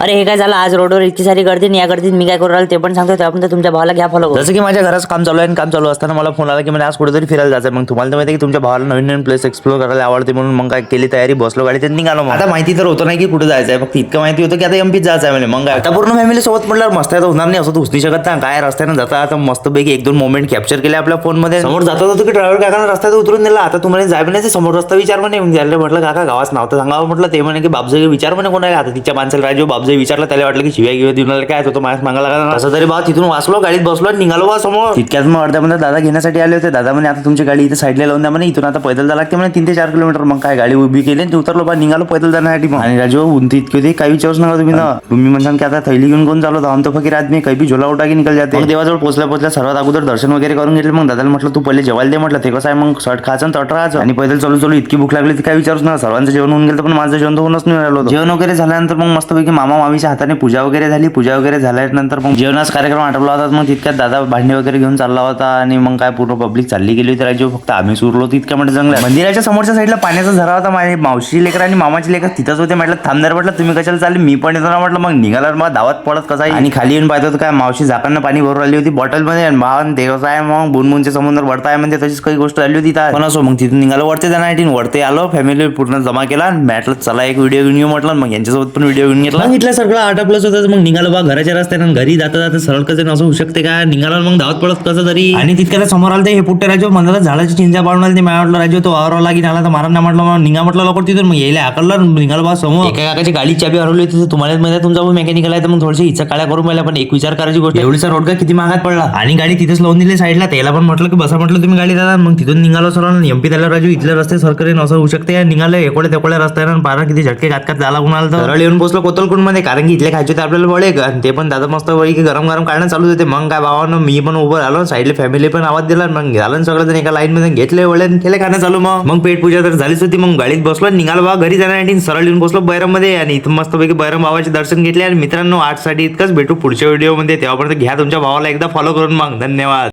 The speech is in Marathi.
अरे हे काय झालं आज रोडवर इतकी सारी गर्दी आणि या गर्दीत मी काय करू राहिलो ते पण सांगतो. त्यापर्यंत तुमच्या भावाला घ्या फॉलो करू. जसं की माझ्या घराचं काम चालू आहे आणि काम चालू असताना मला फोन आला की मला आज कुठेतरी फिरायला जायचं. मग तुम्हाला तर माहिती आहे की तुमच्या भावाला नवीन नवीन प्लेस एक्सप्लोर करायला आवडते, म्हणून मग काय केली तयारी, बसलो गाडी त्यांनी निघालो. आता माहिती तर होतं नाही की कुठे जायचं आहे, फक्त इतकं माहिती होतं की आता एमपीत जायचं आहे. मग आता पूर्ण फॅमिली सोबत म्हटलं मस्त आहे, होणार नाही असं तर उचली शकत नाही. काय रस्त्यानं जाता आता मस्तपैकी एक दोन मोमेंट कॅप्चर केले आपल्या फोनमध्ये. समोर जाता होतं की ड्रायव्हर काकानं रस्त्यात उतरून दिला. आता तुम्हाला जाय म्हणायचं समोर रस्ता विचार म्हणे. मग त्याला म्हटलं काका गावाचं नाव तर सांगावं म्हटलं. ते म्हणे की बाबजाई विचार म्हणे कोण आहे. आता तिच्या माणसाला राजू बाबजाई विचारलं, त्याला वाटलं की शिव्या गिव्या देऊन काय होतं माझ्या मागायला लागला. असं तरी बा तिथून वाचलो, गाडीत बसलो आणि निघालो बा समोर. तितक्यात मग अर्ध्यामध्ये दादा घेण्यासाठी आले होते. दादा म्हणे आता तुमची गाडी इथे साईडला लावून द्या म्हणे, इथून आता पैदल जायला लागते म्हणे 3 ते 4 किलोमीटर. मग काय गाडी उभी केली आणि उतरलो बा, निघालो पैदल जाण्यासाठी. आणि राजू उंची इतकी होती काही विचारूच नका तुम्ही ना. तुम्ही म्हणसान की आता थैली घेऊन कोण चालवतो, हम तो फकीर आदमी काही भी झोला उठा की निकल जाते. मग देवाजवळ पोहोचल्या सर्वात अगोदर दर्शन वगैरे करून घेतले. मग दादाला म्हटलं तू पहिले जेवायला दे म्हटलं. ते कसं आहे मग शर्ट खायचं तट राहायचं. आणि पैदल चालू इतकी भूक लागली ती काय विचारूच नका. सर्वांचं जेवण होऊन गेलं पण माझं जेवण होऊनच नाही राहिलो. जेवण वगैरे झाल्यानंतर मग मस्तपैकी मामा मामीच्या हाताने पूजा वगैरे झाली. पूजा वगैरे झाल्यानंतर मग जेवणाचा कार्यक्रम आटपला होता. मग तितक्यात दादा भांडे वगैरे घेऊन चालला होता आणि मग काय पूर्ण पब्लिक चालली गेली होती. राजू फक्त आम्ही सुरलो तितक्या म्हणजे जंगलात. मंदिराच्या समोरच्या साईडला पाण्याचा झरा होता. माझी मावशी लेकर आणि मामाची लेकर तिथंच होते. म्हटलं थांबदार म्हटलं तुम्ही कशाला चालले, मी पण येतो ना म्हटलं. मग निघाला मग धावत पडत कसा आणि खाली येऊन पाहतो काय मावशी झाकांना पाणी भरून आली होती बॉटलमध्ये. आणि भावन ते कसं आहे मग बुनबुनचे समुद्र वरताय म्हणजे तशीच काही गोष्ट आली होती. पण असो मग तिथून निघालो वरते जाण्यासाठी. वरते आलो, फॅमिली पूर्ण जमा केला. म्हटलं चला एक व्हिडिओ घेऊन येऊ म्हटलं. मग यांच्यासोबत पण व्हिडिओ घेऊन घेतला. इथलं सगळं आटपलंच होतं. मग निघालो बा घराच्या रस्त्यानं. घरी जाता जाता सरळ कसं असं होऊ शकते का, निघाला मग धावत पडत कसं तरी. आणि तितक्याला समोर आलं हे पुट्टे राजू म्हणलं झाडाची चिंचा पाडून आले. ते मला म्हटलं राजू तो वावराला लागेल आला तर मारा ना म्हटलं. मग निघा म्हटलं लवकर तिथून. मग यायला आकललं निघालो बा समोर. एका काकाची गाडी चाबी हरवली होती. तुम्हाला माहिती तुमचा मेकॅनिकल आहे तर मग थोडीशी इच्छा काळ्या करून पाहिला. पण एक विचार करायची गोष्ट, एवढीचा रोड का किती महागात पडला. आणि गाडी तिथेच लावून दिली साईडला. त्याला पण म्हटलं की बसा म्हटलं तुम्ही गाडी दादा. मग तिथून निघालो सरळ एमपी त्याला राजू इथले रस्ते सरकारी नसं होऊ शकते. निघाले एकोड्या तेकोड्या रस्त्यानं पारा किती झटके घातकात झाला कुणाला तर सरळ येऊन पोहोचलो कोतलकुंड मध्ये. कारण की इथले खायचे ते आपल्याला वळे आणि ते पण दादा मस्त वळी की गरम गरम काढणं चालू होते. मग काय भावानं मी पण उभं आलो साईडला, फॅमिली पण आवाज दिला. मग झालं सगळं जण एका लाईन मध्ये घेतले वळे केले खाणं चालू. मग पेट पूजा तर झालीच होती. मग गाडीत बसलो निघालो बा घरी जाण्यासाठी. सरळ येऊन बसलो बैरम मध्ये आणि इथं मस्तपैकी बैरम बाबाचे दर्शन घेतले. आणि मित्रांनो आजसाठी इतकंच, भेटू पुढच्या व्हिडिओ मध्ये. तेव्हापर्यंत घ्या तुमच्या भावाला एकदा फॉलो करून. मग धन्यवाद.